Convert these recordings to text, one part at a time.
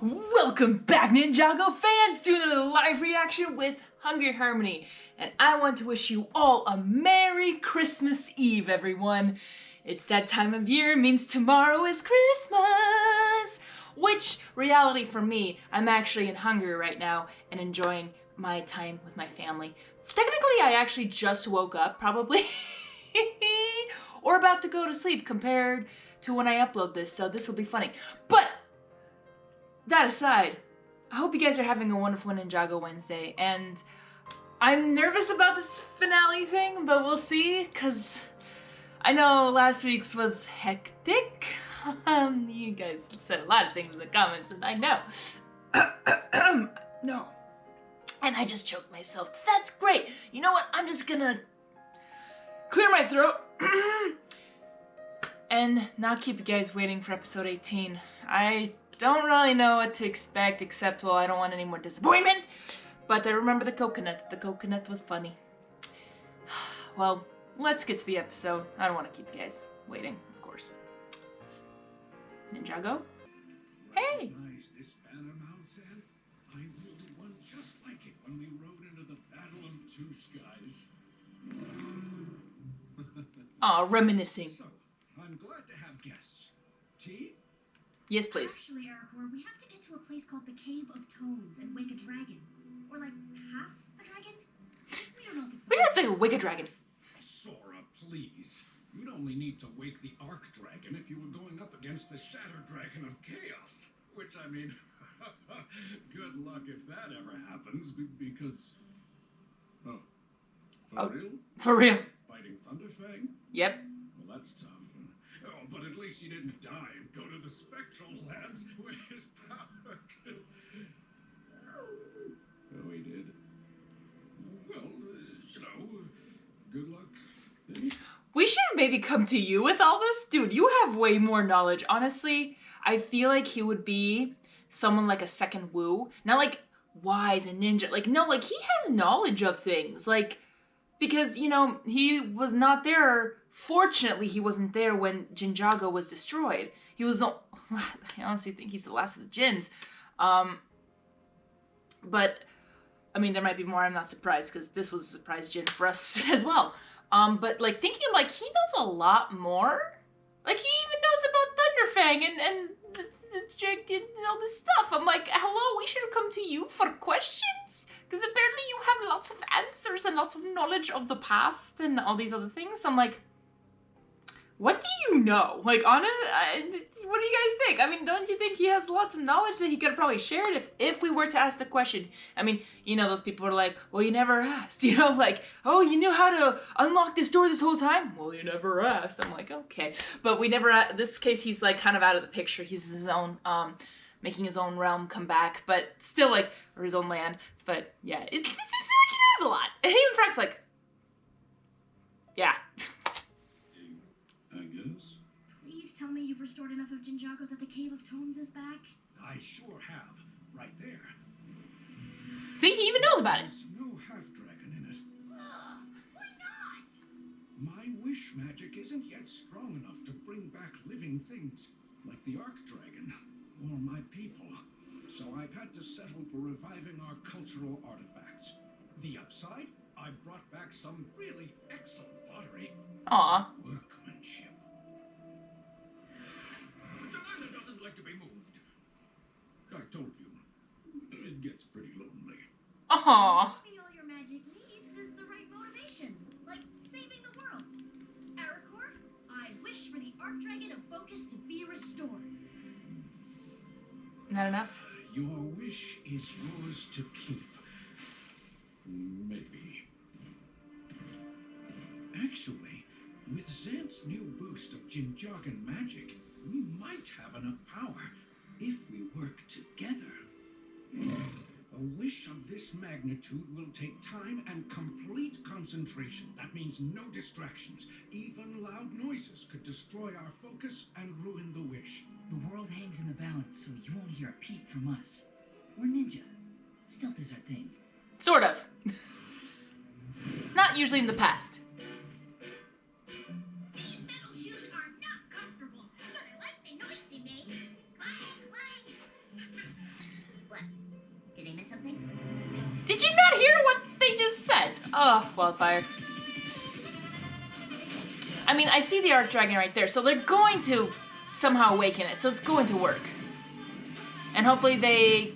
Welcome back, Ninjago fans, to another live reaction with Hungry Harmony. And I want to wish you all a Merry Christmas Eve, everyone. It's that time of year, means tomorrow is Christmas. Which, reality for me, I'm actually in Hungary right now and enjoying my time with my family. Technically, I actually just woke up, probably. Or about to go to sleep compared to when I upload this, so this will be funny. But that aside, I hope you guys are having a wonderful Ninjago Wednesday, and I'm nervous about this finale thing, but we'll see, because I know last week's was hectic. You guys said a lot of things in the comments, and I know. No. And I just choked myself. That's great. You know what? I'm just gonna clear my throat and not keep you guys waiting for episode 18. I don't really know what to expect, except, well, I don't want any more disappointment. But I remember the coconut. The coconut was funny. Well, let's get to the episode. I don't want to keep you guys waiting, of course. Ninjago? Hey! This banner Mount said, I wielded one just like it when we rode into the Battle of Two Skies. Aw, reminiscing. So, I'm glad to have guests. Tea? Yes, please. Actually, Eric, we have to get to a place called the Cave of Tones and wake a dragon. Or like half a dragon? We don't know if it's We just have to wake a dragon. Sora, please. You'd only need to wake the Arc Dragon if you were going up against the Shatter Dragon of Chaos. Which, I mean, good luck if that ever happens, because... Oh. For real? For real. Fighting Thunderfang? Yep. Well, that's tough. Oh, but at least he didn't die and go to the spectral lands where his power could... Oh, he did. Well, you know, good luck. Then. We should maybe come to you with all this. Dude, you have way more knowledge. Honestly, I feel like he would be someone like a second Wu. Not like wise and ninja. Like, no, like he has knowledge of things. Like, because, you know, he was not there. Fortunately, he wasn't there when Ninjago was destroyed. He was, I honestly think he's the last of the Jins. But, I mean, there might be more. I'm not surprised, because this was a surprise Jin for us as well. But, like, thinking, like, he knows a lot more. Like, he even knows about Thunderfang and the dragon and all this stuff. I'm like, hello, we should have come to you for questions? Because apparently you have lots of answers and lots of knowledge of the past and all these other things. I'm like, what do you know? Like, honestly, what do you guys think? I mean, don't you think he has lots of knowledge that he could have probably shared if we were to ask the question? I mean, you know, those people are like, well, you never asked. You know, like, oh, you knew how to unlock this door this whole time? Well, you never asked. I'm like, okay. But we never, in this case, he's like kind of out of the picture. He's his own, making his own realm come back, but still like, or his own land. But yeah, it seems like he knows a lot. And even Frank's like, yeah. I guess. Please tell me you've restored enough of Ninjago that the Cave of Tones is back. I sure have. Right there. See, he even knows about it. There's no half-dragon in it. Why not? My wish magic isn't yet strong enough to bring back living things, like the Arc Dragon, or my people. So I've had to settle for reviving our cultural artifacts. The upside? I brought back some really excellent pottery. Aw. Workmanship. Delilah doesn't like to be moved. I told you, it gets pretty lonely. Aw. Maybe all your magic needs is the right motivation, like saving the world. Aracor, I wish for the Arc Dragon of Focus to be restored. Not enough? Your wish is yours to keep. Maybe. Actually, with Zant's new boost of Ninjagan magic, we might have enough power if we work together. A wish of this magnitude will take time and complete concentration. That means no distractions. Even loud noises could destroy our focus and ruin the wish. The world hangs in the balance, so you won't hear a peep from us. We're ninja. Stealth is our thing. Sort of. Not usually in the past. These metal shoes are not comfortable, but I like the noise they make. Clang, clang. miss something? Did you not hear what they just said? Oh, Wildfire. I mean, I see the Arc Dragon right there, so they're going to somehow awaken it, so it's going to work. And hopefully they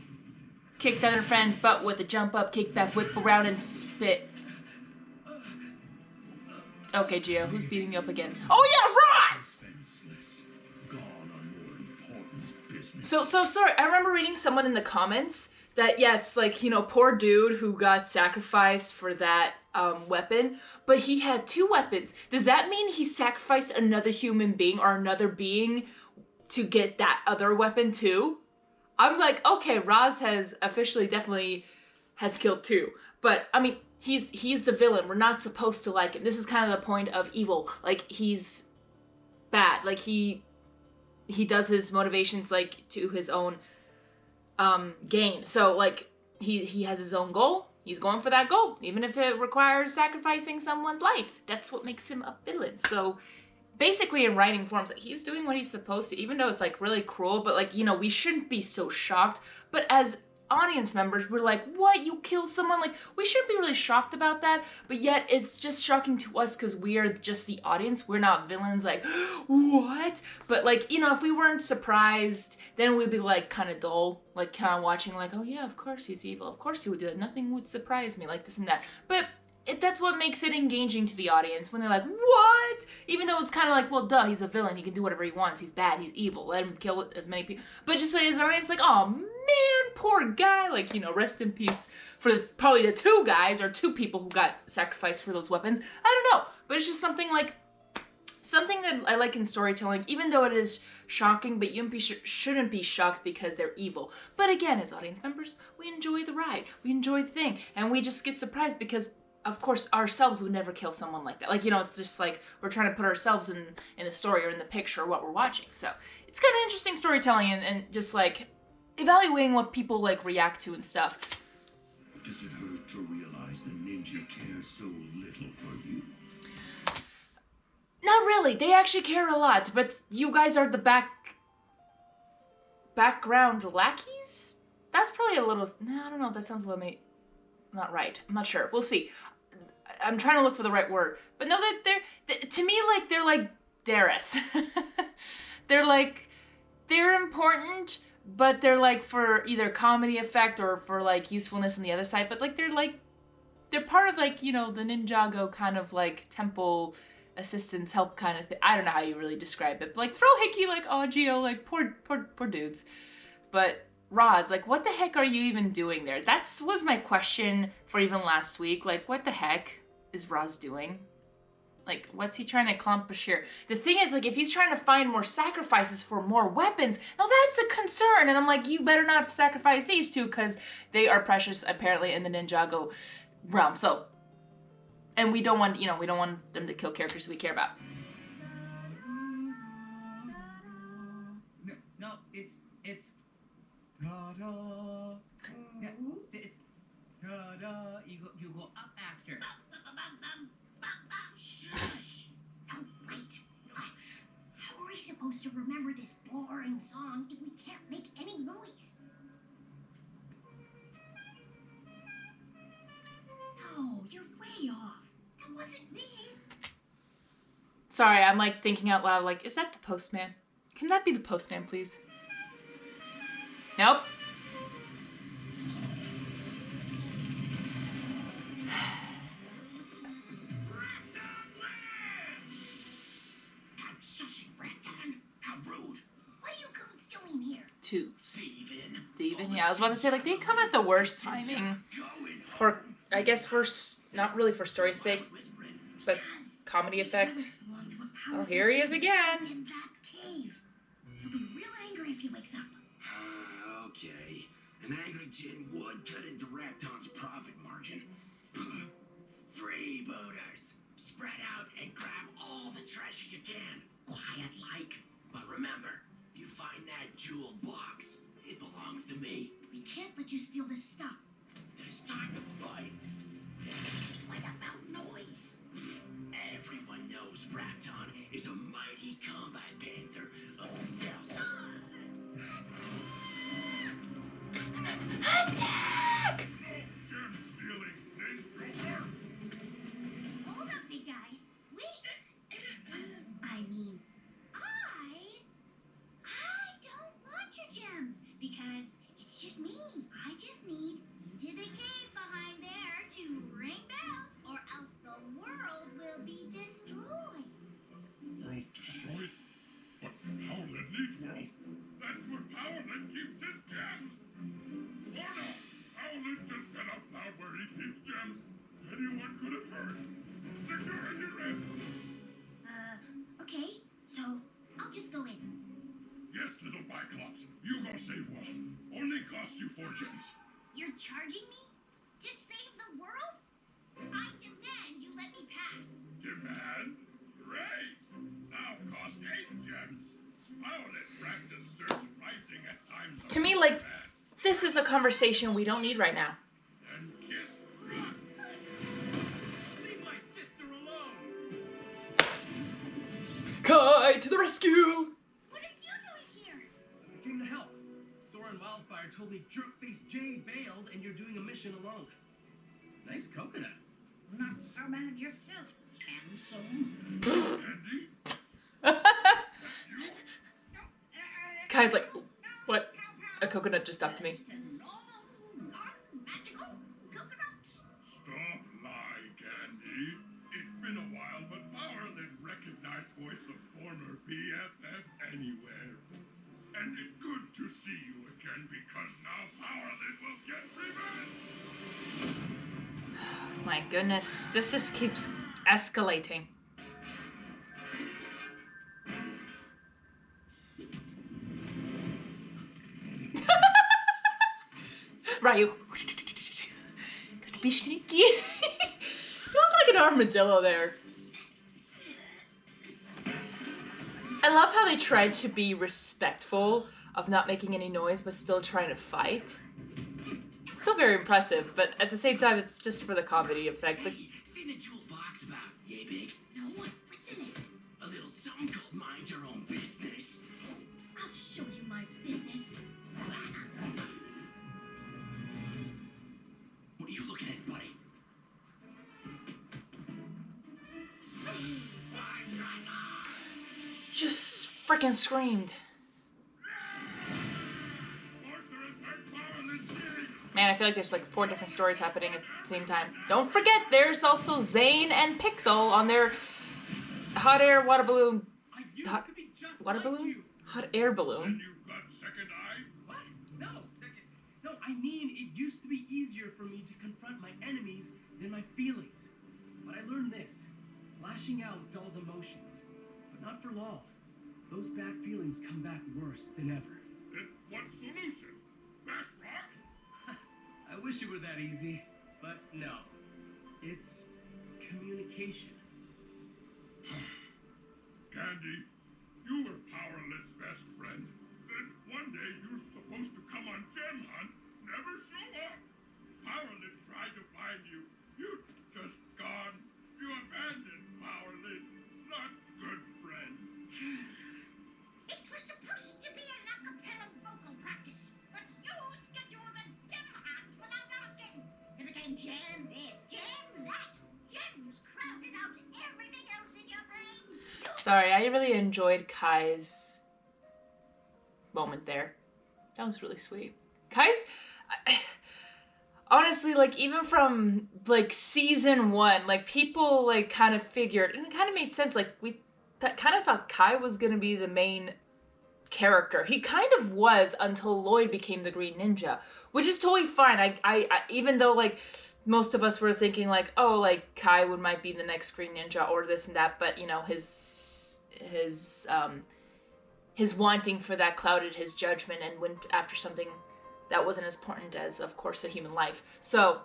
kick Thunder Fan's butt with a jump up, kick back, whip around, and spit. Okay, Gio, who's beating you up again? Oh yeah, Roz! So sorry, I remember reading someone in the comments that, yes, like, you know, poor dude who got sacrificed for that weapon, but he had 2 weapons. Does that mean he sacrificed another human being or another being to get that other weapon too? I'm like, okay, Roz has officially definitely has killed 2. But, I mean, he's the villain. We're not supposed to like him. This is kind of the point of evil. Like, he's bad. Like, he does his motivations, like, to his own gain. So, like, he has his own goal. He's going for that goal, even if it requires sacrificing someone's life. That's what makes him a villain. So, basically, in writing forms, like, he's doing what he's supposed to, even though it's, like, really cruel. But, like, you know, we shouldn't be so shocked. But as audience members, we're like, what? You killed someone? Like, we shouldn't be really shocked about that. But yet, it's just shocking to us because we are just the audience. We're not villains. Like, what? But, like, you know, if we weren't surprised, then we'd be, like, kind of dull. Like, kind of watching, like, oh, yeah, of course he's evil. Of course he would do that. Nothing would surprise me, like this and that. But that's what makes it engaging to the audience when they're like, what? Even though it's kind of like, well, duh, he's a villain. He can do whatever he wants. He's bad. He's evil. Let him kill as many people. But just like, as an audience, like, oh, man, poor guy. Like, you know, rest in peace for probably the 2 guys or 2 people who got sacrificed for those weapons. I don't know. But it's just something like, something that I like in storytelling, even though it is shocking, but you shouldn't be shocked because they're evil. But again, as audience members, we enjoy the ride. We enjoy the thing. And we just get surprised because, of course, ourselves would never kill someone like that. Like, you know, it's just like we're trying to put ourselves in the story or in the picture of what we're watching. So it's kind of interesting storytelling and just like evaluating what people like react to and stuff. Does it hurt to realize the ninja cares so little for you? Not really. They actually care a lot, but you guys are the background lackeys? That's probably a little... No, I don't know if that sounds a little... Not right. I'm not sure. We'll see. I'm trying to look for the right word. But no, that to me, like, they're like Dareth. They're important, but they're like for either comedy effect or for like usefulness on the other side. But like, they're part of like, you know, the Ninjago kind of like temple assistance help kind of thing. I don't know how you really describe it. But like Frohicky, like, oh, Gio, like poor dudes. But Roz, like, what the heck are you even doing there? That was my question for even last week. Like, what the heck is Roz doing? Like, what's he trying to accomplish here? The thing is, like, if he's trying to find more sacrifices for more weapons, now that's a concern. And I'm like, you better not sacrifice these 2 because they are precious, apparently, in the Ninjago realm. So, and we don't want, you know, we don't want them to kill characters we care about. No, it's da-da. Yeah, it's da-da. You go up after. Shh. Oh, wait. How are we supposed to remember this boring song if we can't make any noise? No, you're way off. That wasn't me. Sorry, I'm like thinking out loud, like, is that the postman? Can that be the postman, please? Nope. I'm shushing, Rattan. How rude. What are you goons doing here? To Steven. Yeah, I was about to say, like, they come at the worst timing for, I guess, for, not really for story's sake, but comedy effect. Oh, here he is again. In that cave. He'll be real angry if he wakes up. Okay. An angry Jin would cut into Rattan's profit margin. Freebooters, spread out and grab all the treasure you can. Quiet like. But remember, if you find that jeweled box, it belongs to me. We can't let you steal this stuff. Then it's time to fight. What about noise? Everyone knows Rattan is a mighty combat panther of stealth. because it's just me. I just need into the cave behind there to ring bells, or else the world will be destroyed. World destroyed? But Powerlet needs world. That's where Powerlet keeps his gems. Or no, Powerlet just set up out where he keeps gems. Anyone could have heard. Security risk. Okay, so I'll just go in. Yes, little Biclops. You go save world. Only cost you 4 gems. You're charging me? To save the world? I demand you let me pass. Demand? Great! Now cost 8 gems. Powerlet practice surge pricing at times of To me, like, bad. this is a conversation we don't need right now. And kiss rock. Leave my sister alone! Kai to the rescue! What are you doing here? I came to help. Sora and Wildfire told me Jerkface Jay bailed and you're doing a mission alone. Nice coconut. Not so bad yourself, handsome. Candy? Kai's like, what? A coconut just stuck to me. Non-magical coconuts. Stop lying, Candy. It's been a while, but Powerlet recognized voice of former BFF anywhere. And it's good to see you again because now Powerlet will get revenge. My goodness, this just keeps escalating. Ryu. Gonna be sneaky. You look like an armadillo there. I love how they tried to be respectful of not making any noise but still trying to fight. It's still very impressive, but at the same time it's just for the comedy effect. Like, Hey, seen a jewel box about yay big? No, what's in it? A little something called mind your own business. I'll show you my business. What are you looking at, buddy? just freaking screamed. Sorceress heard Powerlet's needs. Man, I feel like there's like 4 different stories happening at the same time. Don't forget, there's also Zane and Pixel on their hot air water balloon. I used Hot to be just water like balloon? you. Hot air And balloon. you've got second eye? What? No. No, I mean, it used to be easier for me to confront my enemies than my feelings. But I learned this. Lashing out dulls emotions. But not for long. Those bad feelings come back worse than ever. Then what solution? Bash rocks? I wish it were that easy, but no. It's communication. Candy, you were Powerlet's best friend. Then one day you're supposed to come on Gem Hunt, never show up. Powerlet tried to find you. You just gone. You abandoned Powerlet. Not good friend. It was supposed to be an a cappella vocal practice, but you scheduled a gem hunt without asking. It became jam this, jam that. Gems crowded out everything else in your brain. Sorry, I really enjoyed Kai's moment there. That was really sweet. Kai's, honestly, like even from like season 1, like people like kind of figured, and it kind of made sense. Like we kind of thought Kai was gonna be the main character. He kind of was until Lloyd became the Green Ninja, which is totally fine. I even though like most of us were thinking like, oh, like Kai might be the next Green Ninja or this and that, but you know his wanting for that clouded his judgment and went after something that wasn't as important as, of course, a human life. So,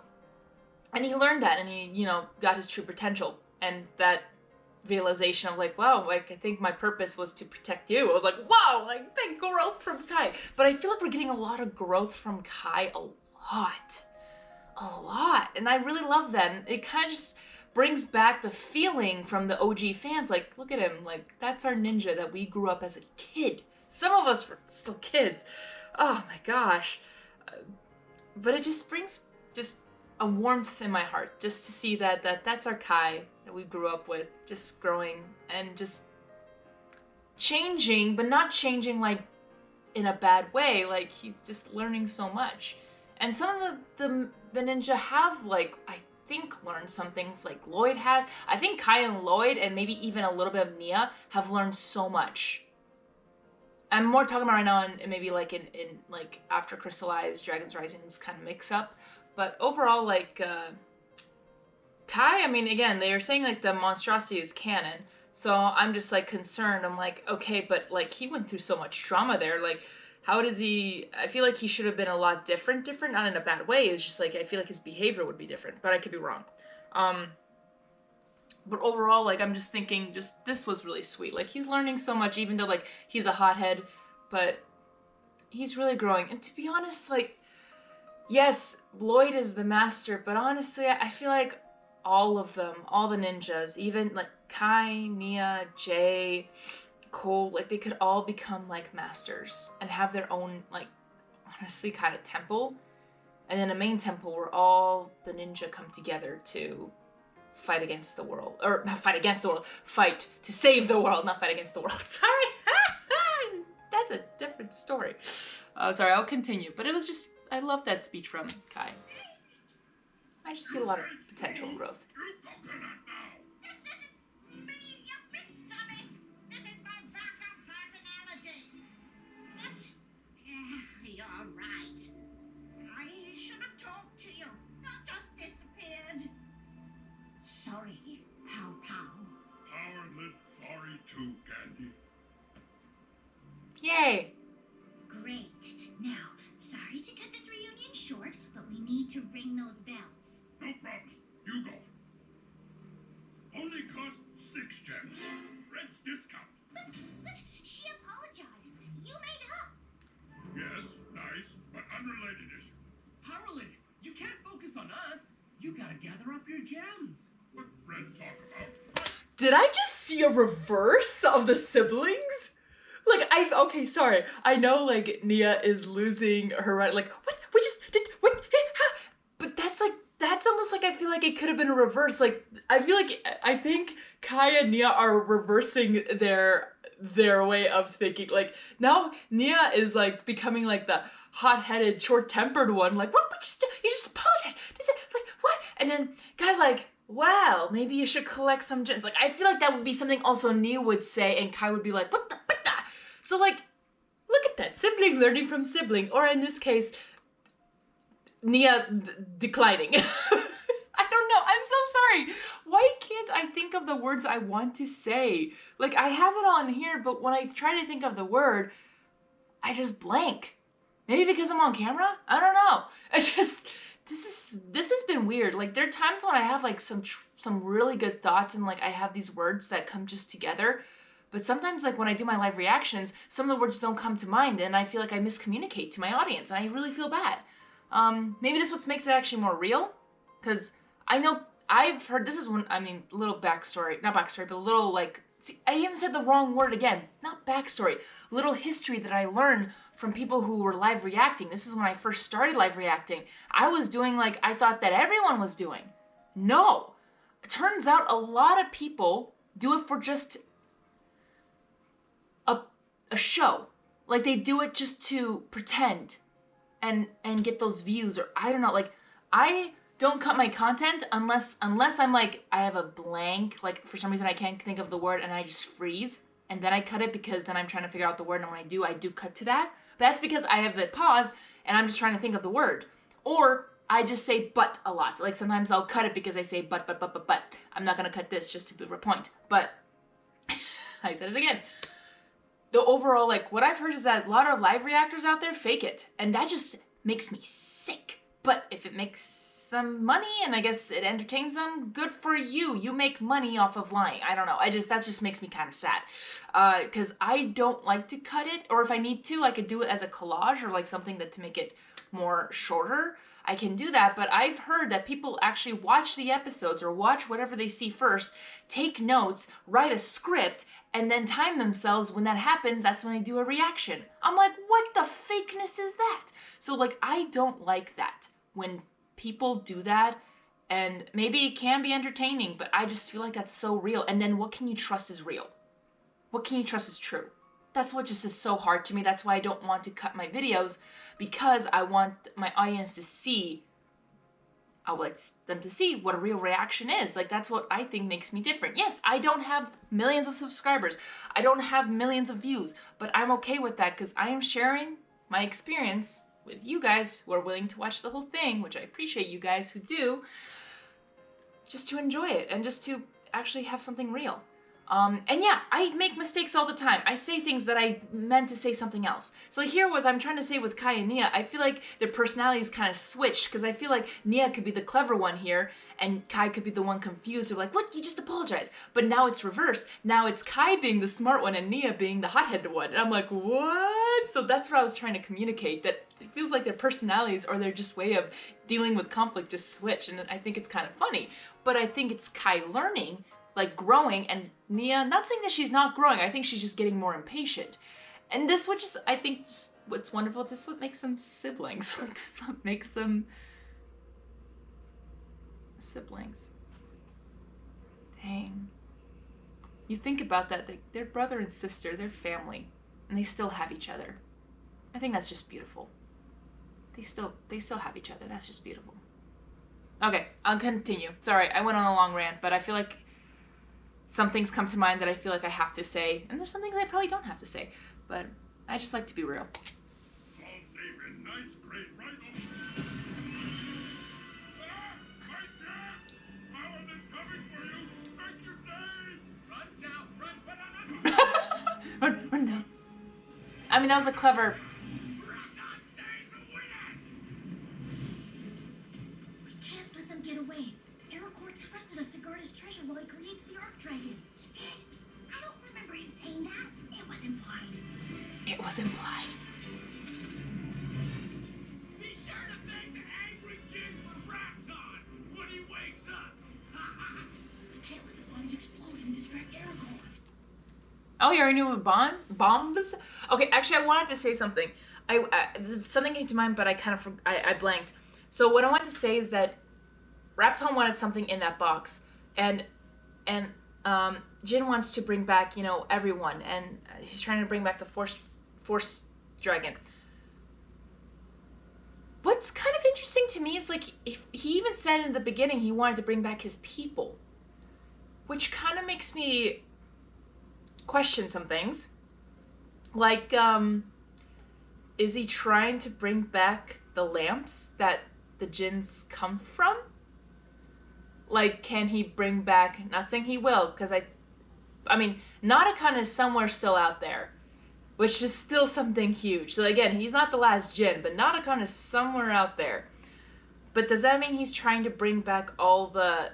and he learned that, and he, you know, got his true potential, and that realization of like, wow, like I think my purpose was to protect you. I was like, wow, like big growth from Kai. But I feel like we're getting a lot of growth from Kai, a lot, and I really love that. And it kind of just brings back the feeling from the OG fans. Like, look at him, like that's our ninja that we grew up as a kid. Some of us were still kids. Oh my gosh. But it just brings just a warmth in my heart just to see that's our Kai that we grew up with, just growing and just changing, but not changing like in a bad way. Like, he's just learning so much. And some of the ninja have, like, I think learned some things, like Lloyd has. I think Kai and Lloyd, and maybe even a little bit of Nia, have learned so much. I'm more talking about right now in maybe like in like after Crystallized, Dragon's Rising's kind of mix up. But overall, like, Kai, I mean, again, they are saying like the monstrosity is canon. So I'm just like concerned. I'm like, okay, but like he went through so much trauma there. Like, how does he, I feel like he should have been a lot different, not in a bad way. It's just like, I feel like his behavior would be different, but I could be wrong. But overall, like, I'm just thinking, just, this was really sweet. Like, he's learning so much, even though, like, he's a hothead, but he's really growing. And to be honest, like, yes, Lloyd is the master, but honestly, I feel like all of them, all the ninjas, even, like, Kai, Nia, Jay, Cole, like, they could all become, like, masters and have their own, like, honestly, kind of temple. And then a main temple where all the ninja come together to fight against the world, or not fight against the world, fight to save the world, not fight against the world. Sorry, that's a different story. Sorry, I'll continue. But it was just, I love that speech from Kai. I just see a lot of potential growth. You coconut now. This isn't me, you big dummy. This is my backup personality. But, you're right. I should have talked to you, not just disappeared. Sorry, Pow Pow. Powerlet, sorry too, Candy. Yay! Great. Now, sorry to cut this reunion short, but we need to ring those bells. No problem. You go. Only cost 6 gems. Fred's discount. But she apologized. You made up. Yes, nice, but unrelated issue. Powerlet, you can't focus on us. You gotta gather up your gems. What Fred talk about? Did I just see a reverse of the siblings? Like, okay, sorry. I know, like, Nia is losing her right, like, what? We just did, what? But that's almost like, I feel like it could have been a reverse. Like, I think Kai and Nia are reversing their way of thinking. Like, now Nia is, like, becoming, like, the hot-headed, short-tempered one. Like, what? You just apologized. Like, what? And then Kai's like, well, maybe you should collect some gems. Like, I feel like that would be something also Nia would say, and Kai would be like, what the? So, like, look at that. Sibling learning from sibling. Or in this case, Nia declining. I don't know. I'm so sorry. Why can't I think of the words I want to say? Like, I have it on here, but when I try to think of the word, I just blank. Maybe because I'm on camera? I don't know. It's just, this has been weird. Like, there are times when I have, like, some really good thoughts and, like, I have these words that come just together. But sometimes, like, when I do my live reactions, some of the words don't come to mind, and I feel like I miscommunicate to my audience, and I really feel bad. Maybe this is what makes it actually more real, because I know I've heard, this is one, I mean, little backstory, not backstory, but a little, like, see, I even said the wrong word again, not backstory, little history that I learned from people who were live reacting. This is when I first started live reacting. I was doing like I thought that everyone was doing. No, it turns out a lot of people do it for just a show. Like, they do it just to pretend and get those views, or I don't know. Like, I don't cut my content unless I'm like, I have a blank, like, for some reason I can't think of the word and I just freeze, and then I cut it because then I'm trying to figure out the word, and when I do cut to that. But that's because I have the pause and I'm just trying to think of the word. Or I just say but a lot. Like, sometimes I'll cut it because I say but. I'm not gonna cut this just to prove a point. But I said it again. The overall, like, what I've heard is that a lot of live reactors out there fake it. And that just makes me sick. But if it makes them money and I guess it entertains them, good for you. You make money off of lying. I don't know. That just makes me kind of sad. Because I don't like to cut it. Or if I need to, I could do it as a collage or like something to make it more shorter. I can do that, but I've heard that people actually watch the episodes or watch whatever they see first, take notes, write a script, and then time themselves. When that happens, that's when they do a reaction. I'm like, what the fakeness is that? So, like, I don't like that when people do that, and maybe it can be entertaining, but I just feel like that's so real. And then what can you trust is real? What can you trust is true? that's what just is so hard to me. That's why I don't want to cut my videos, because I want my audience to see, I want them to see what a real reaction is. Like, that's what I think makes me different. Yes, I don't have millions of subscribers. I don't have millions of views, but I'm okay with that because I am sharing my experience with you guys who are willing to watch the whole thing, which I appreciate you guys who do, just to enjoy it and just to actually have something real. And yeah, I make mistakes all the time. I say things that I meant to say something else. So here, what I'm trying to say with Kai and Nia, I feel like their personalities kind of switched, because I feel like Nia could be the clever one here, and Kai could be the one confused, or like, what, you just apologize. But now it's reversed. Now it's Kai being the smart one and Nia being the hot-headed one. And I'm like, what? So that's what I was trying to communicate, that it feels like their personalities or their just way of dealing with conflict just switch, and I think it's kind of funny. But I think it's Kai learning, like growing, and Nia, not saying that she's not growing, I think she's just getting more impatient. And this, which is, I think, just what's wonderful, this is what makes them siblings. Like, this is what makes them siblings. Dang. You think about that, they're brother and sister, they're family, and they still have each other. I think that's just beautiful. They still have each other, that's just beautiful. Okay, I'll continue. Sorry, I went on a long rant, but I feel like some things come to mind that I feel like I have to say, and there's some things I probably don't have to say, but I just like to be real. All safe and nice, great, right over. Ah! My Jack! Paladin coming for you! Make you save! Run now! Run! Run now. I mean, that was a clever... We can't let them get away. Ericor trusted us to guard his treasure while he creates the Arc Dragon. He did? I don't remember him saying that. It was implied. It was implied. Be sure to thank the angry Jin for Reactor when he wakes up. Can't let the bombs explode and distract Aragorn. Oh, you already knew about bombs? Okay, actually, I wanted to say something. Something came to mind, but I blanked. So what I wanted to say is that Rapton wanted something in that box, and Jin wants to bring back, you know, everyone, and he's trying to bring back the Force Dragon. What's kind of interesting to me is, like, he even said in the beginning he wanted to bring back his people, which kind of makes me question some things. Like, is he trying to bring back the lamps that the Jinns come from? Like, can he bring back, not saying he will, because I mean, Natakan is somewhere still out there, which is still something huge. So again, he's not the last Jin, but Natakan is somewhere out there. But does that mean he's trying to bring back all the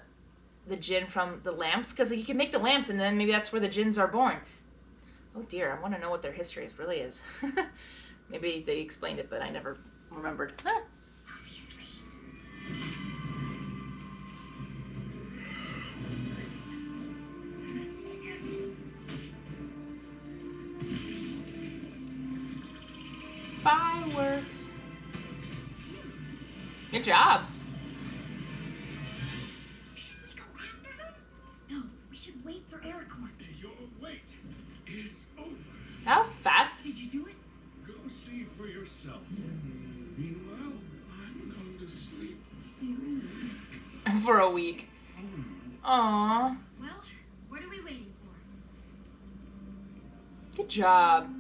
Jin from the lamps? Because he can make the lamps, and then maybe that's where the Jinns are born. Oh dear, I want to know what their history really is. Maybe they explained it, but I never remembered. Huh. Fireworks. Good job. Should we go after them? No, we should wait for Ericor. Your wait is over. That was fast. Did you do it? Go see for yourself. Meanwhile, I'm going to sleep for a week. For a week. Aww. Well, what are we waiting for? Good job.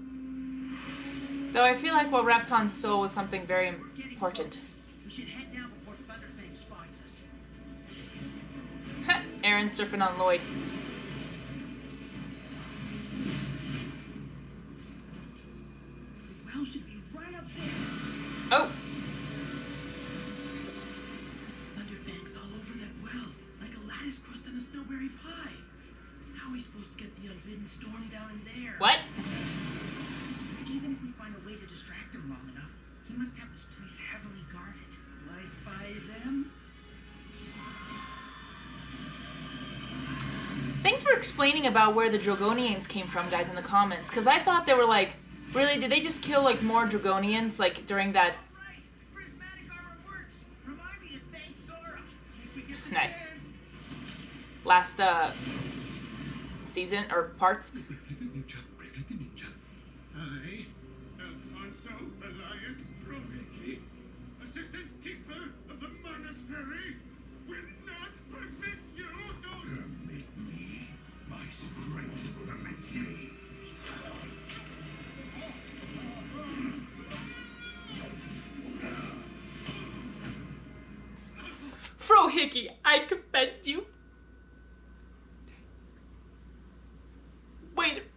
Though I feel like what Rapton stole was something very important. We should head down before Thunderfang spots us. Aaron surfing on Lloyd. The well should be right up there. Oh! Thunderfang's all over that well, like a lattice crust on a snowberry pie. How are we supposed to get the unbidden storm down in there? What? Even if we find a way to distract him long enough, he must have this place heavily guarded. Like by them? Thanks for explaining about where the Dragonians came from, guys, in the comments. Because I thought they were like, really, did they just kill like more Dragonians like during that? Right! Prismatic armor works! Remind me to thank Sora! If we get the Nice. chance. Last season or parts? Bravely the ninja, bravely the ninja. Frohicky, I commend you.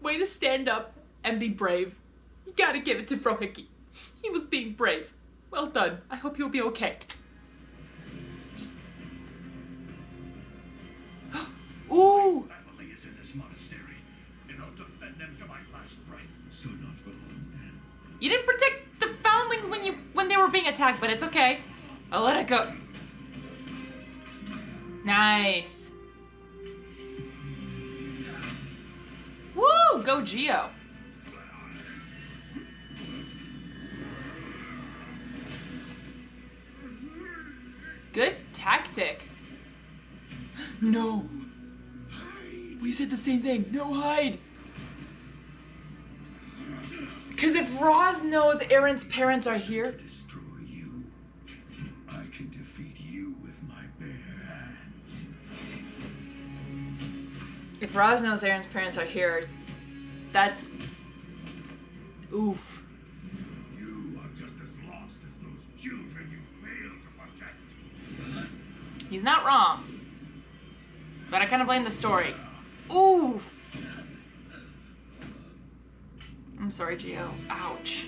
Way to stand up and be brave. You gotta give it to Frohicky. He was being brave. Well done. I hope you'll be okay. Just... Ooh! Family is in this monastery, and I'll defend them to my last breath. So not for long then. You didn't protect the foundlings when they were being attacked, but it's okay. I'll let it go. Nice. Woo! Go Geo. Good tactic. No. We said the same thing. No hide. Because if Roz knows Aaron's parents are here. Destroy you. I can defeat you with my bare hands. If Roz knows Aaron's parents are here, that's... Oof. You are just as lost as those children you failed to protect. He's not wrong. But I kind of blame the story. Oof. I'm sorry, Gio. Ouch.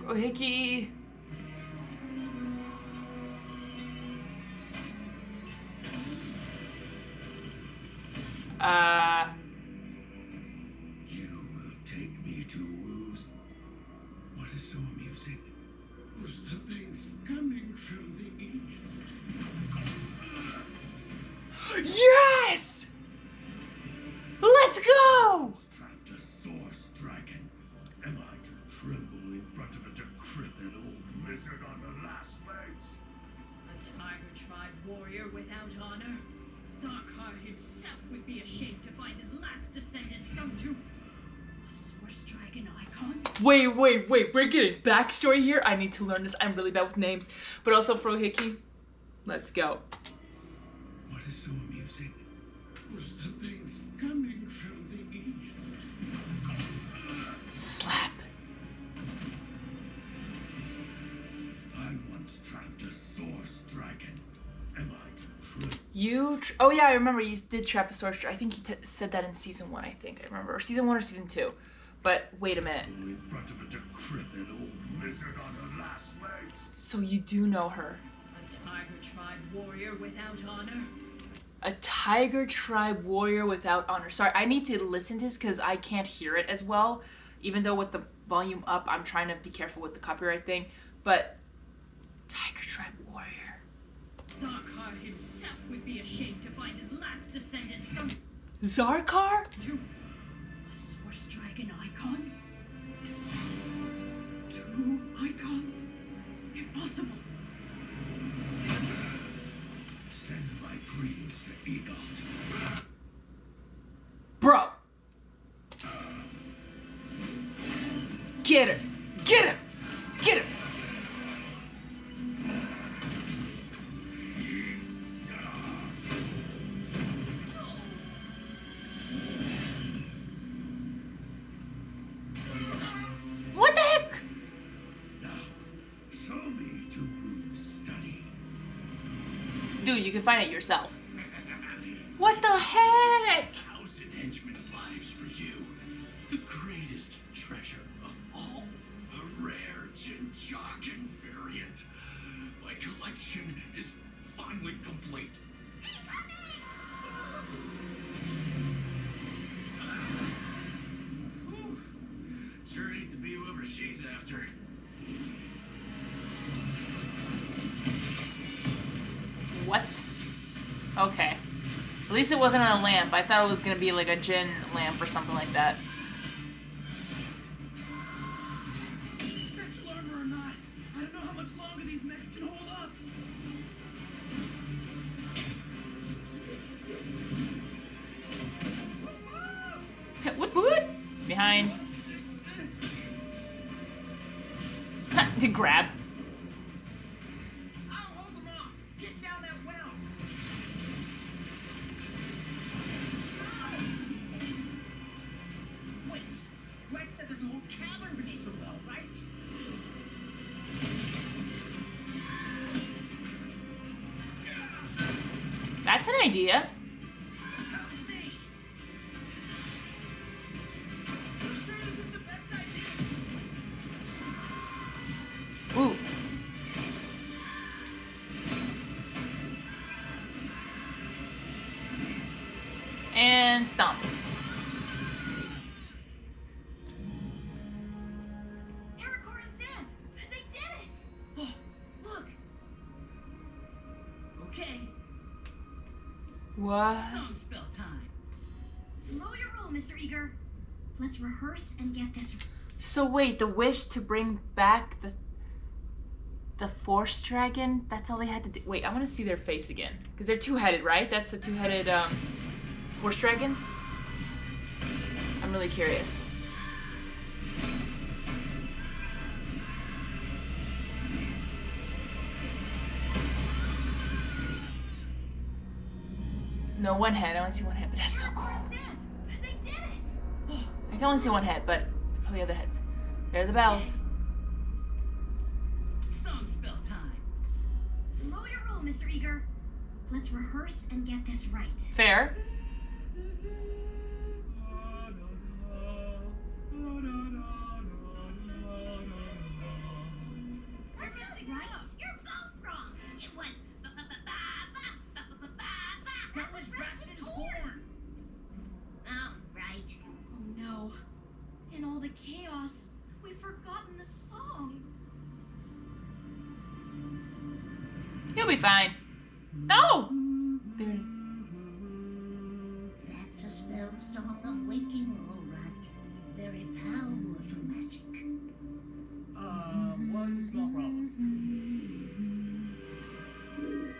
Frohicky. You will take me to Wu's. What is so amusing? Something's coming from the east. Yes! Let's go! Trapped a source dragon. Am I to tremble in front of a decrepit old lizard on the last legs? A tiger tribe warrior without honor? Zarkar himself would be ashamed to find his last descendant some to a source dragon icon? Wait. We're getting backstory here. I need to learn this. I'm really bad with names. But also Frohicky. Let's go. What is so amusing? Something's coming from the east. Slap. I once trapped a source dragon. Am I to trip? Oh yeah, I remember you did trap a source. I think he said that in season 1, I think. I remember. Or season 1 or season 2. But wait a minute. In front of a decrepit old lizard on her last legs. So you do know her. A tiger tribe warrior without honor? A tiger tribe warrior without honor. Sorry, I need to listen to this because I can't hear it as well. Even though with the volume up, I'm trying to be careful with the copyright thing. But tiger tribe warrior. Zarkar himself would be ashamed to find his last descendant some Zarkar? to a source dragon icon? 2 icons? Impossible. Send my greetings to Egot. Bro. Get her. Get him. Get him. What the heck? Now, show me to Wu's study. Dude, you can find it yourself. What the heck? 1,000 henchmen's lives for you. The greatest treasure of all. A rare Ninjago variant. My collection is finally complete. Whew. Sure hate to be whoever she's after. What? Okay. At least it wasn't a lamp. I thought it was gonna be like a gin lamp or something like that. Spiritual armor or not, I don't know how much longer these mechs can hold up. Woot woot! Behind. To grab. I'll hold them off. Get down that well. Wait, Greg said there's a whole cavern beneath the well, right? an idea. Help me! You sure this is the best idea? Oof. And stomp. Ericor and Seth, they did it! Oh, look! Okay, What? Song spell time. Slow your roll, Mr. Eager. Let's rehearse and get this. So wait, the wish to bring back the Force Dragon, that's all they had to do. Wait, I want to see their face again. Because they're two-headed, right? That's the two-headed Force Dragons? I'm really curious. No, one head. I only see one head, but that's so cool. Ericor and Seth, they did it! I can only see one head, but probably other heads. There are the bells. Song spell time. Slow your roll, Mr. Eager. Let's rehearse and get this right. Fair. That's not right. You're both wrong. It was ba-ba-ba-ba-ba-ba-ba-ba-ba. That was Rapton's horn. Oh, right. Oh no. In all the chaos, we've forgotten the song. You'll be fine. No! There it is. That's a spell song of waking, all right. Very powerful magic. One small problem.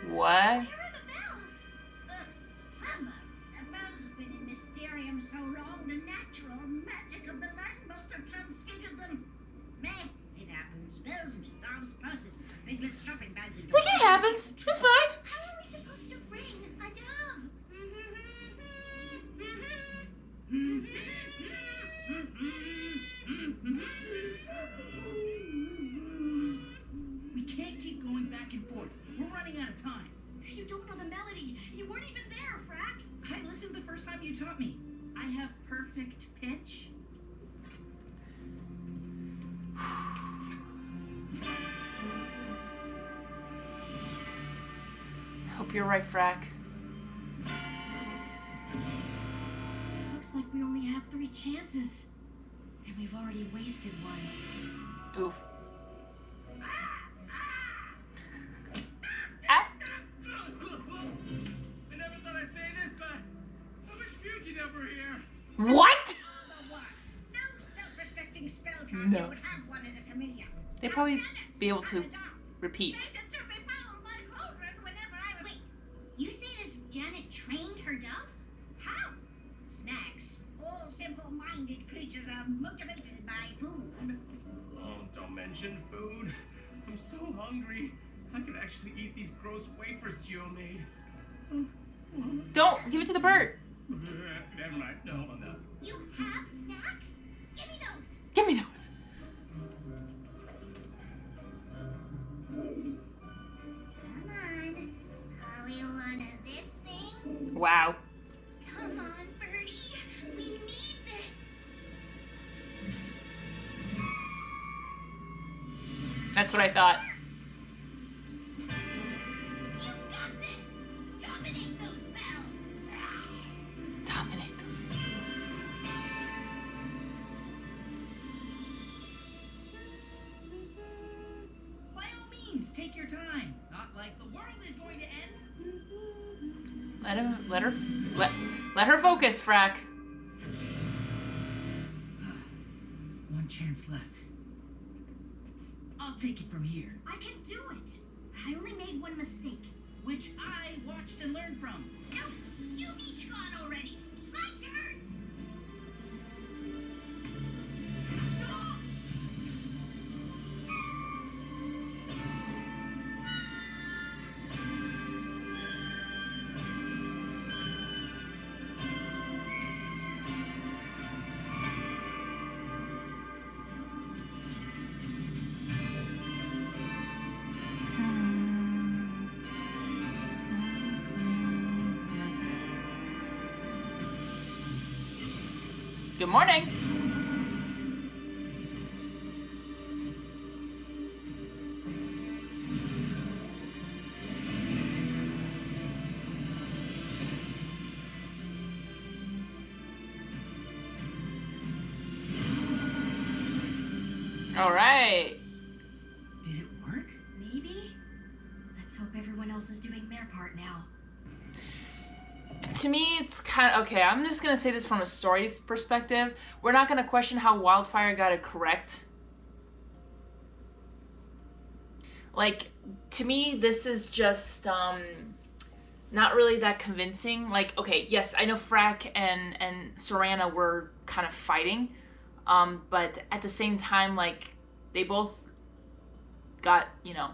What? Where are the bells? Hammer. The bells have been in Mysterium so long, the natural magic of the land must have transfigured them. Meh, it happens. Bells into dolls' purses, piglets shopping bags into... Like it happens. It's fine. How are we supposed to ring a dove? We can't keep going back and forth. We're running out of time. You don't know the melody. You weren't even there, Frack. I listened the first time you taught me. I have perfect pitch. I hope you're right, Frack. Looks like we only have 3 chances. And we've already wasted one. Oof. Ah. I never thought I'd say this, but I wish Fugitive were here. What? Number 1. No self-respecting spellcaster No. would have one as a familiar. They'd probably Janet, be able to I'm a dove. repeat. Janet to befoul my cauldron whenever I... Wait, you say this Janet trained her dove? How? Snacks. All simple-minded creatures are motivated by food. Oh, don't mention food. I'm so hungry. I could actually eat these gross wafers Gio made. Don't give it to the bird. Never mind. No, no. You have snacks? Give me those. Give me those. Come on. Holly wanna this thing? Wow. Come on, Birdie. We need this. That's what I thought. You got this. Dominate those bells. Dominate those. By all means, take your time. Not like the world is going to end. Let her focus, Frack. One chance left. I'll take it from here. I can do it. I only made one mistake. Which I watched and learned from. No, you've each gone already. My turn. Stop. Good morning. All right. Did it work? Maybe? Let's hope everyone else is doing their part now. To me, it's kind of okay. I'm just gonna say this from a story's perspective. We're not gonna question how Wildfire got it correct. Like, to me, this is just not really that convincing. Like, okay, yes, I know Frack and Sorana were kind of fighting, but at the same time, like, they both got, you know,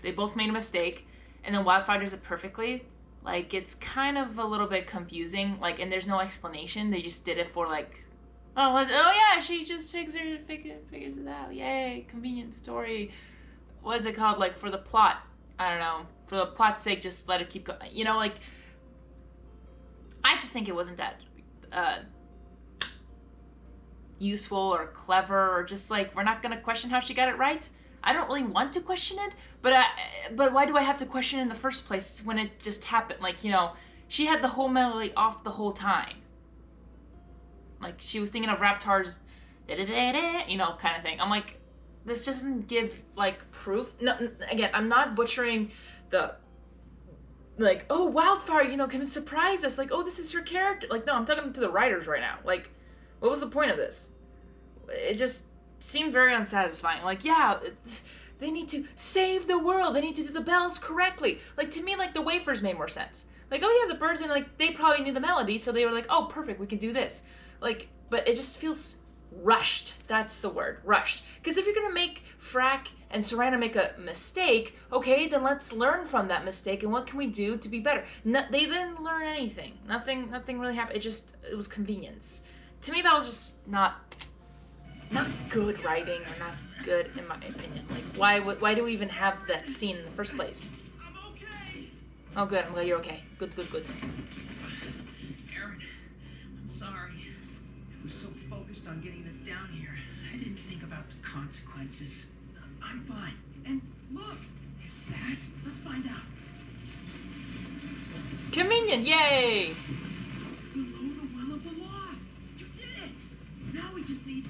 they both made a mistake, and then Wildfire does it perfectly. Like, it's kind of a little bit confusing, like, and there's no explanation. They just did it for, like, oh yeah, she just figures it out. Yay, convenient story. What is it called? Like, for the plot. I don't know. For the plot's sake, just let it keep going. You know, like, I just think it wasn't that useful or clever, or just, like, we're not going to question how she got it right. I don't really want to question it, but why do I have to question it in the first place when it just happened? Like, you know, she had the whole melody off the whole time. Like, she was thinking of Raptar's you know, kind of thing. I'm like, this doesn't give, like, proof. No, again, I'm not butchering the, like, oh, Wildfire, you know, can surprise us. Like, oh, this is your character. Like, no, I'm talking to the writers right now. Like, what was the point of this? It just seemed very unsatisfying. Like, yeah, they need to save the world. They need to do the bells correctly. Like, to me, like, the wafers made more sense. Like, oh yeah, the birds, and, like, they probably knew the melody, so they were like, oh, perfect, we can do this. Like, but it just feels rushed. That's the word, rushed. Because if you're gonna make Frack and Sorana make a mistake, okay, then let's learn from that mistake, and what can we do to be better? They didn't learn anything. Nothing really happened. It was convenience. To me, that was just not good writing, or not good in my opinion. Like, why do we even have that scene in the first place? I'm okay. Oh, good. I'm glad you're okay. Good. Aaron, I'm sorry. I was so focused on getting this down here, I didn't think about the consequences. I'm fine. And look, is that? Let's find out. Convenient, yay! Below the Well of the Lost. You did it. Now we just need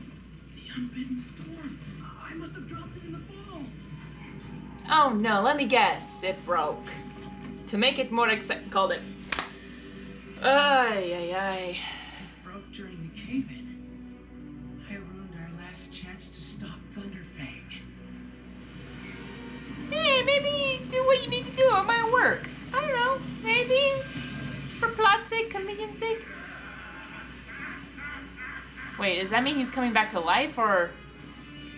the unbidden storm. I must have dropped it in the fall. Oh no, let me guess. It broke. To make it more exciting, called it. Ay. It broke during the cave-in. I ruined our last chance to stop Thunderfang. Hey, maybe do what you need to do. It might work. I don't know. Maybe for plot's sake, convenience sake. Wait, does that mean he's coming back to life, or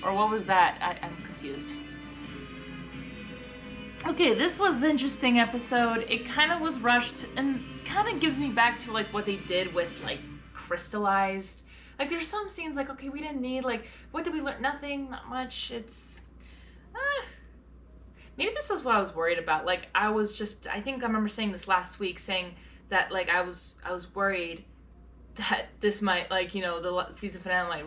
what was that? I'm confused. Okay, this was an interesting episode. It kind of was rushed and kind of gives me back to, like, what they did with, like, Crystallized. Like, there's some scenes like, okay, we didn't need, like, what did we learn? Nothing, not much. It's maybe this is what I was worried about. Like, I think I remember saying this last week, saying that, like, I was worried that this might, like, you know, the season finale might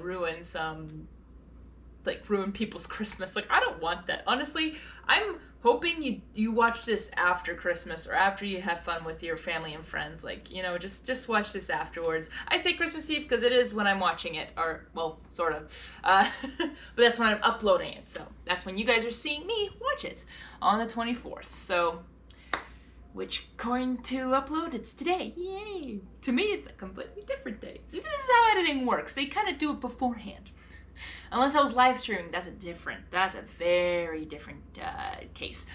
ruin people's Christmas. Like, I don't want that. Honestly, I'm hoping you watch this after Christmas, or after you have fun with your family and friends. Like, you know, just watch this afterwards. I say Christmas Eve because it is when I'm watching it, or, well, sort of. But that's when I'm uploading it, so that's when you guys are seeing me watch it, on the 24th. So, which, according to upload, it's today. Yay! To me, it's a completely different day. See, this is how editing works. They kind of do it beforehand. Unless I was live streaming, that's a very different case.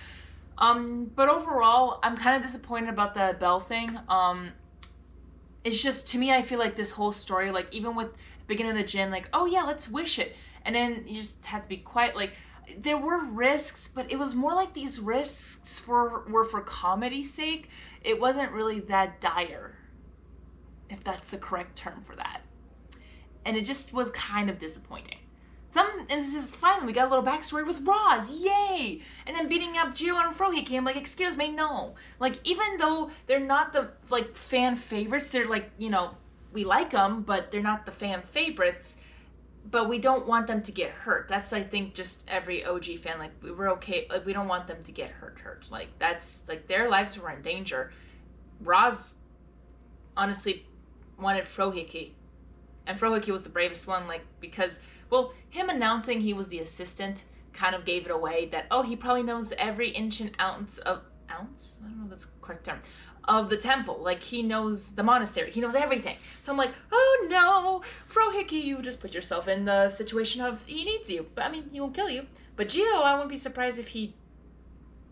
But overall, I'm kind of disappointed about the bell thing. It's just, to me, I feel like this whole story, like, even with the beginning of the Jinn, like, oh yeah, let's wish it, and then you just have to be quiet. Like, there were risks, but it was more like these risks were for comedy's sake. It wasn't really that dire, if that's the correct term for that. And it just was kind of disappointing. Some instances, finally, we got a little backstory with Roz, yay! And then beating up Gio and Frohicky, I'm like, excuse me, no. Like, even though they're not the, like, fan favorites, they're, like, you know, we like them, but they're not the fan favorites. But we don't want them to get hurt. That's, I think, just every OG fan. Like, we're okay. Like, we don't want them to get hurt. Like, that's, like, their lives were in danger. Roz honestly wanted Frohicky. And Frohicky was the bravest one, like, because, well, him announcing he was the assistant kind of gave it away that, oh, he probably knows every inch and ounce of, ounce? I don't know if that's the correct term. Of the temple. Like, he knows the monastery. He knows everything. So I'm like, oh no, Frohicky, you just put yourself in the situation of he needs you. But I mean, he won't kill you. But Gio, I wouldn't be surprised if he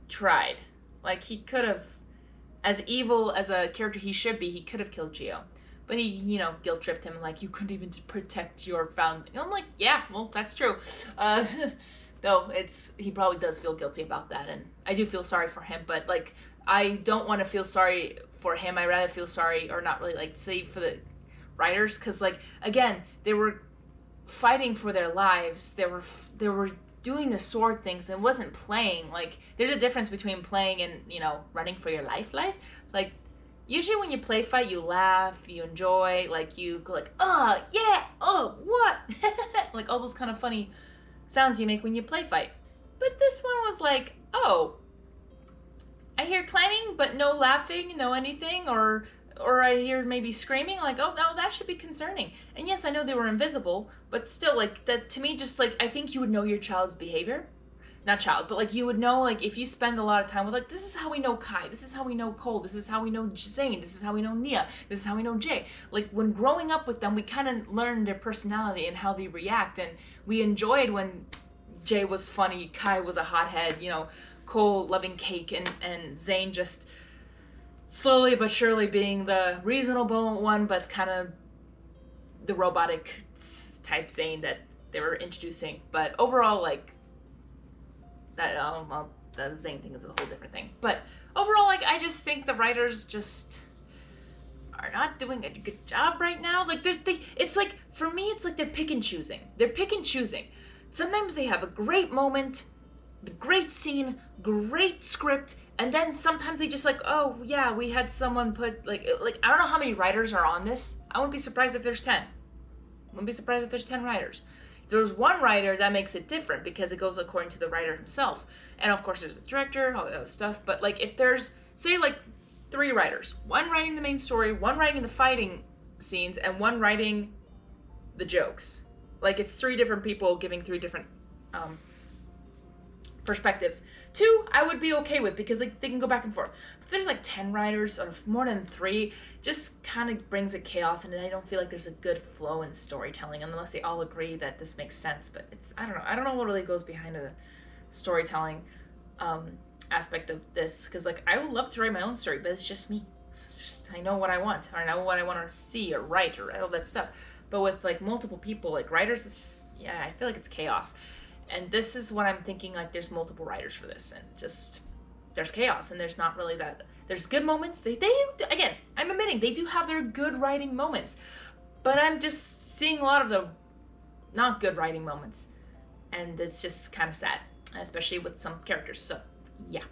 tried. Like, he could have, as evil as a character he should be, he could have killed Gio. But he, you know, guilt-tripped him, like, you couldn't even protect your found. I'm like, yeah, well, that's true. Though he probably does feel guilty about that, and I do feel sorry for him, but, like, I don't want to feel sorry for him. I rather feel sorry, or not really, like, say for the writers, because, like, again, they were fighting for their lives. They were doing the sword things and wasn't playing. Like, there's a difference between playing and, you know, running for your life. Like, usually when you play fight, you laugh, you enjoy, like, you go like, oh, yeah, oh, what? Like, all those kind of funny sounds you make when you play fight. But this one was like, oh, I hear clanging, but no laughing, no anything, or I hear maybe screaming, like, oh, no, that should be concerning. And yes, I know they were invisible, but still, like, that, to me, just, like, I think you would know your child's behavior. Not child, but, like, you would know, like, if you spend a lot of time with, like, this is how we know Kai, this is how we know Cole, this is how we know Zane, this is how we know Nia, this is how we know Jay. Like, when growing up with them, we kind of learned their personality and how they react, and we enjoyed when Jay was funny, Kai was a hothead, you know, Cole loving cake, and Zane just slowly but surely being the reasonable one, but kind of the robotic type Zane that they were introducing. But overall, like, that, well, the Zane thing is a whole different thing. But overall, like, I just think the writers just are not doing a good job right now. Like, it's like, for me, it's like they're pick and choosing. They're pick and choosing. Sometimes they have a great moment, the great scene, great script, and then sometimes they just like, oh yeah, we had someone put, like I don't know how many writers are on this. I wouldn't be surprised if there's 10. I wouldn't be surprised if there's 10 writers. If there's one writer, that makes it different because it goes according to the writer himself. And of course there's a director, all that other stuff. But like, if there's, say, like 3 writers, one writing the main story, one writing the fighting scenes, and one writing the jokes. Like, it's 3 different people giving 3 different perspectives. 2, I would be okay with because, like, they can go back and forth. But there's like 10 writers or more than 3, just kind of brings a chaos, and I don't feel like there's a good flow in storytelling unless they all agree that this makes sense. But it's, I don't know what really goes behind the storytelling aspect of this, because, like, I would love to write my own story, but it's just me. It's just, I know what I want, or I know what I want to see or write or all that stuff. But with, like, multiple people, like, writers, it's just, yeah, I feel like it's chaos. And this is what I'm thinking, like, there's multiple writers for this, and just, there's chaos, and there's not really that, there's good moments. They again, I'm admitting, they do have their good writing moments, but I'm just seeing a lot of the not good writing moments, and it's just kind of sad, especially with some characters. So, yeah.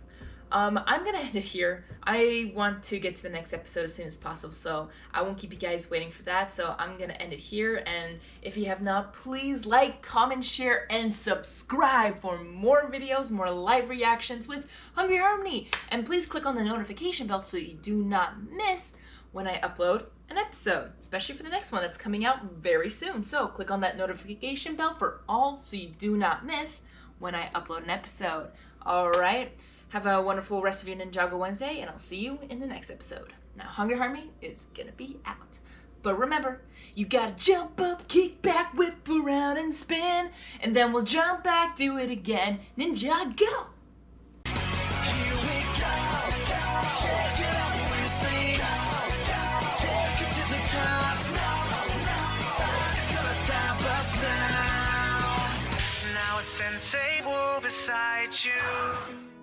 I'm gonna end it here. I want to get to the next episode as soon as possible, so I won't keep you guys waiting for that. So I'm gonna end it here, and if you have not, please like, comment, share, and subscribe for more videos, more live reactions with Hungry Harmony. And please click on the notification bell so you do not miss when I upload an episode, especially for the next one that's coming out very soon. So click on that notification bell for all so you do not miss when I upload an episode. All right. Have a wonderful rest of your Ninjago Wednesday, and I'll see you in the next episode. Now, Hungry Harmony is gonna be out. But remember, you gotta jump up, kick back, whip around, and spin. And then we'll jump back, do it again. Ninjago! Here we go, check it out with me. Take it to the top. Nobody's gonna stop us now. Now it's Sensei beside you.